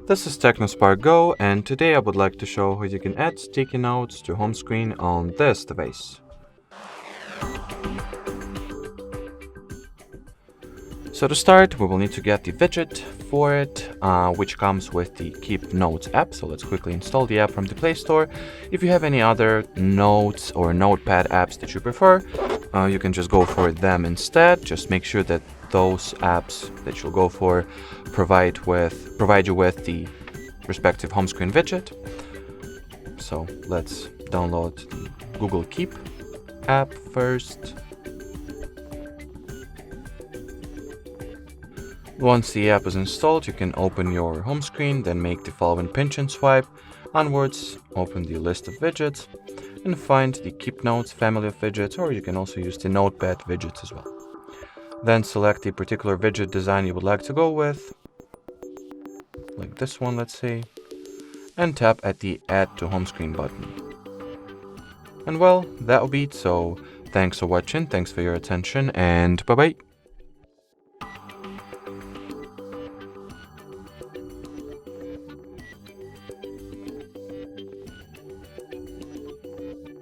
This is Tecno Spark Go, and today I would like to show how you can add sticky notes to home screen on this device. So to start, we will need to get the widget for it, which comes with the Keep Notes app. So let's quickly install the app from the Play Store. If you have any other notes or notepad apps that you prefer, you can just go for them instead. Just make sure that those apps that you'll go for provide you with the respective home screen widget. So let's download the Google Keep app first. Once the app is installed, you can open your home screen, then make the following pinch and swipe onwards, open the list of widgets, and find the Keep Notes family of widgets, or you can also use the Notepad widgets as well. Then select the particular widget design you would like to go with, like this one, let's say, and tap at the Add to Home Screen button. And well, that'll be it. So thanks for watching, thanks for your attention, and bye-bye.